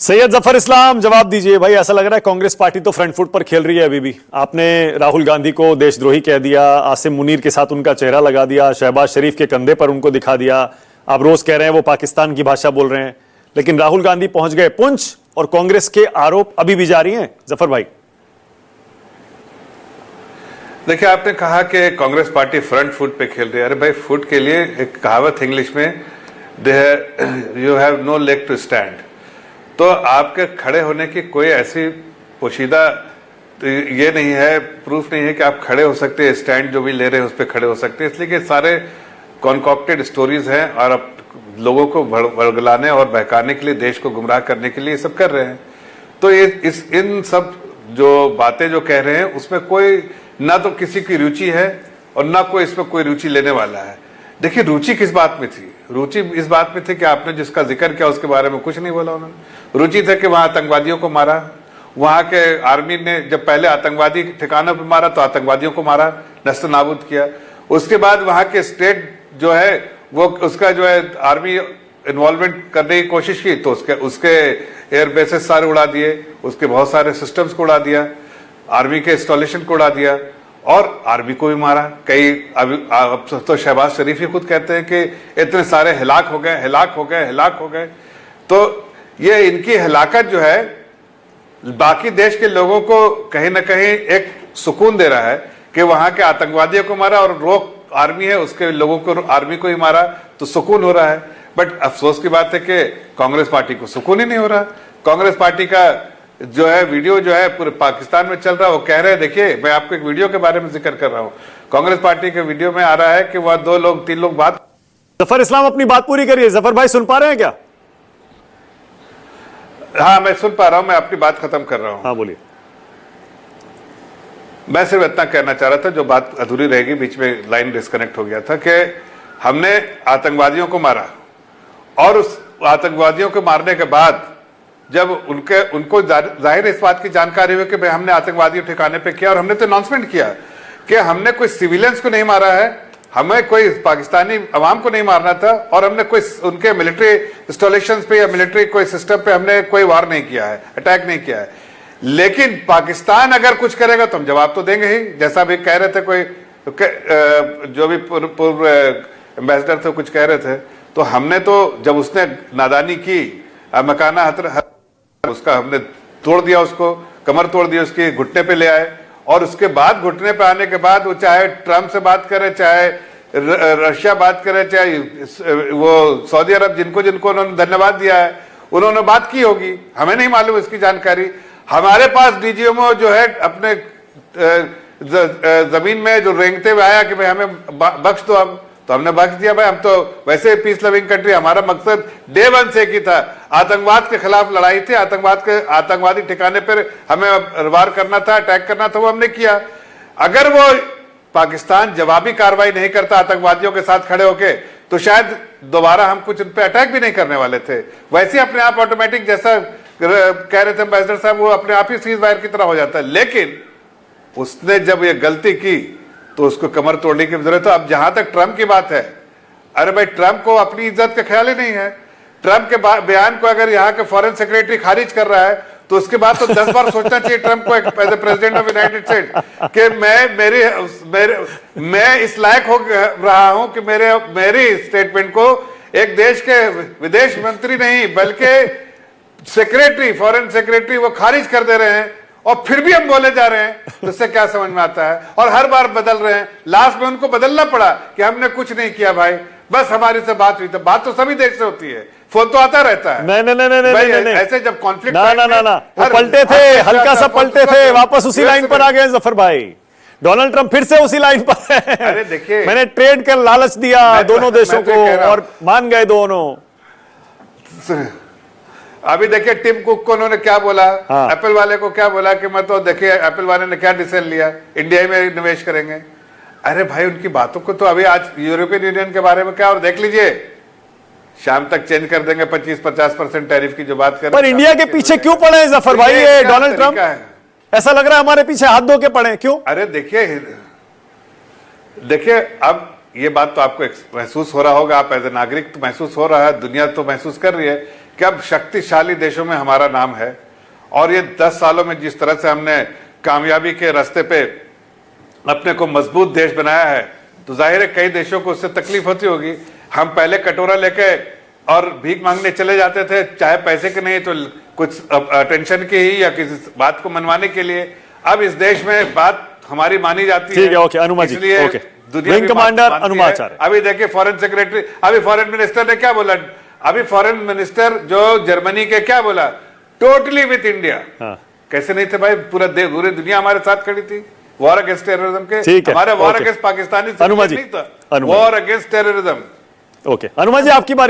सैयद जफर इस्लाम, जवाब दीजिए भाई। ऐसा लग रहा है कांग्रेस पार्टी तो फ्रंट फुट पर खेल रही है अभी भी। आपने राहुल गांधी को देशद्रोही कह दिया, आसिम मुनीर के साथ उनका चेहरा लगा दिया, शहबाज शरीफ के कंधे पर उनको दिखा दिया। आप रोज कह रहे हैं वो पाकिस्तान की भाषा बोल रहे हैं, लेकिन राहुल गांधी पहुंच गए पुंछ और कांग्रेस के आरोप अभी भी जारी हैं। जफर भाई, देखिए, आपने कहा कि कांग्रेस पार्टी फ्रंट फुट पे खेल रही है। अरे भाई, फुट के लिए एक कहावत इंग्लिश में, you have no leg to stand. तो आपके खड़े होने की कोई ऐसी पोशीदा ये नहीं है, प्रूफ नहीं है कि आप खड़े हो सकते हैं, स्टैंड जो भी ले रहे हैं उस पर खड़े हो सकते हैं। इसलिए कि सारे कॉन्कॉक्टेड स्टोरीज हैं और अब लोगों को भड़बड़ाने और बहकाने के लिए, देश को गुमराह करने के लिए सब कर रहे हैं। तो ये इन सब जो बातें जो कह रहे हैं उसमें कोई ना तो किसी की रुचि है और ना कोई इसमें कोई रुचि लेने वाला है। देखिए, रुचि किस बात में थी? रुचि इस बात में थी कि आपने जिसका जिक्र किया उसके बारे में कुछ नहीं बोला उन्होंने। रुचि थे कि वहां आतंकवादियों को मारा, वहां के आर्मी ने जब पहले आतंकवादी ठिकानों पर मारा तो आतंकवादियों को मारा, नष्ट नाबूद किया। उसके बाद वहां के स्टेट जो है वो उसका जो है आर्मी इन्वॉल्वमेंट करने की कोशिश की तो उसके एयरबेसेस सारे उड़ा दिए, उसके बहुत सारे सिस्टम्स को उड़ा दिया, आर्मी के इंस्टॉलेशन को उड़ा दिया और आर्मी को भी मारा। कई अब तो शहबाज शरीफ ही खुद कहते हैं कि इतने सारे हिलाक हो गए, हिलाक हो गए, हिलाक हो गए। तो ये इनकी हिलाकत जो है बाकी देश के लोगों को कहीं ना कहीं एक सुकून दे रहा है कि वहां के आतंकवादियों को मारा और रोक आर्मी है उसके लोगों को, आर्मी को ही मारा तो सुकून हो रहा है। बट अफसोस की बात है कि कांग्रेस पार्टी को सुकून ही नहीं हो रहा। कांग्रेस पार्टी का जो है वीडियो जो है पूरे पाकिस्तान में चल रहा है। वो कह रहे हैं, देखिए मैं आपको एक वीडियो के बारे में जिक्र कर रहा हूं। कांग्रेस पार्टी के वीडियो में आ रहा है कि वह 2 लोग 3 लोग बात। जफर इस्लाम अपनी बात पूरी करिए। जफर भाई सुन पा रहे हैं क्या? हाँ, मैं सुन पा रहा हूं, मैं अपनी बात खत्म कर रहा हूं। हाँ बोलिए। मैं सिर्फ इतना कहना चाह रहा था, जो बात अधूरी रहेगी, बीच में लाइन डिस्कनेक्ट हो गया था, कि हमने आतंकवादियों को मारा और उस आतंकवादियों को मारने के बाद जब उनको जाहिर इस बात की जानकारी हुई कि भाई हमने आतंकवादी ठिकाने पे किया और हमने तो अनाउंसमेंट किया कि हमने कोई सिविलियंस को नहीं मारा है, हमें कोई पाकिस्तानी अवाम को नहीं मारना था और हमने कोई उनके मिलिट्री इंस्टॉलेशंस पे या मिलिट्री कोई सिस्टम पे हमने कोई वार नहीं किया है, अटैक नहीं किया है। लेकिन पाकिस्तान अगर कुछ करेगा तो हम जवाब तो देंगे ही। जैसा भी कह रहे थे कोई जो भी पूर्व एम्बेसडर थे कुछ कह रहे थे, तो हमने तो जब उसने नादानी की, मकाना उसका हमने तोड़ दिया, उसको कमर तोड़ दी, उसके घुटने पे ले आए और उसके बाद घुटने पे आने के बाद वो चाहे ट्रंप से बात करे, चाहे रशिया बात करे, चाहे वो सऊदी अरब, जिनको जिनको उन्होंने धन्यवाद दिया है उन्होंने बात की होगी, हमें नहीं मालूम इसकी जानकारी। हमारे पास डीजीएमओ जो है अपने जमीन में जो रेंगते हुए आया कि भाई हमें बख्श दो, हम तो हमने बख्श दिया। भाई हम तो वैसे पीस लविंग कंट्री, हमारा मकसद डे 1 से ही था, आतंकवाद के खिलाफ लड़ाई थी, आतंकवादी ठिकाने पर हमें वार करना था, अटैक करना था, वो हमने किया। अगर वो पाकिस्तान जवाबी कार्रवाई नहीं करता आतंकवादियों के साथ खड़े होके तो शायद दोबारा हम कुछ उन पर अटैक भी नहीं करने वाले थे। वैसे अपने आप ऑटोमेटिक, जैसा कह रहे थे एम्बेसडर साहब, वो अपने आप ही सीज फायर की तरह हो जाता है। लेकिन उसने जब ये गलती की तो उसको कमर तोड़ने की जरूरत है। अब जहां तक ट्रंप की बात है, अरे भाई ट्रंप को अपनी इज्जत का ख्याल ही नहीं है। ट्रंप के बयान को अगर यहाँ के फॉरेन सेक्रेटरी खारिज कर रहा है तो उसके बाद तो 10 बार सोचना चाहिए ट्रंप को as a president of United States कि मैं इस लायक हो रहा हूं कि मेरी स्टेटमेंट को एक देश के विदेश मंत्री नहीं बल्कि सेक्रेटरी, फॉरेन सेक्रेटरी वो खारिज कर दे रहे हैं और फिर भी हम बोले जा रहे हैं। तो इससे क्या समझ में आता है? और हर बार बदल रहे हैं। लास्ट में उनको बदलना पड़ा कि हमने कुछ नहीं किया भाई, बस हमारी से बात हुई। तो बात तो सभी देश से होती है, फोन तो आता रहता है। नहीं, ऐसे जब कॉन्फ्लिक्ट वो पलटे थे, हल्का सा पलटे थे, वापस उसी लाइन पर आ गए जफर भाई। डोनाल्ड ट्रंप फिर से उसी लाइन पर है। अरे देखिए, मैंने ट्रेड कर लालच दिया दोनों देशों को और मान गए दोनों। अभी देखिए टिम कुक को उन्होंने क्या बोला, एप्पल वाले को क्या बोला कि मैं तो देखिए एप्पल वाले ने क्या डिसीजन लिया, इंडिया में निवेश करेंगे। अरे भाई, उनकी बातों को तो अभी आज यूरोपियन यूनियन के बारे में क्या, और देख लीजिए शाम तक चेंज कर देंगे 25-50% टैरिफ की जो बात कर रहे हैं। पर इंडिया के पीछे क्यों पड़े हैं जफर भाई ये डोनाल्ड ट्रंप? ऐसा लग रहा है हमारे पीछे हाथ धो के पड़े, क्यों? अरे देखिए अब ये बात तो आपको महसूस हो रहा होगा, आप एज ए नागरिक तो महसूस हो रहा है, दुनिया तो महसूस कर रही है कि अब शक्तिशाली देशों में हमारा नाम है, और ये 10 सालों में जिस तरह से हमने कामयाबी के रास्ते पे अपने को मजबूत देश बनाया है, तो जाहिर है कई देशों को उससे तकलीफ होती होगी। हम पहले कटोरा लेके और भीख मांगने चले जाते थे, चाहे पैसे के नहीं तो कुछ टेंशन की ही या किसी बात को मनवाने के लिए। अब इस देश में बात हमारी मानी जाती है। ठीक है, ओके अनुमा जी, इसलिए ओके। दुनिया विंग भी कमांडर मानती अनुमा है। आचार्य। अभी देखिए फॉरेन सेक्रेटरी, अभी फॉरेन मिनिस्टर ने क्या बोला, अभी फॉरेन मिनिस्टर जो जर्मनी के क्या बोला, टोटली विथ इंडिया। हाँ। कैसे नहीं थे भाई, पूरी दुनिया हमारे साथ खड़ी थी वॉर अगेंस्ट टेररिज्म के। ठीक है, हमारे war okay. Against Pakistani Anuma ji, नहीं था, Anuma. War against terrorism. Okay Anuma ji, आपकी बारी।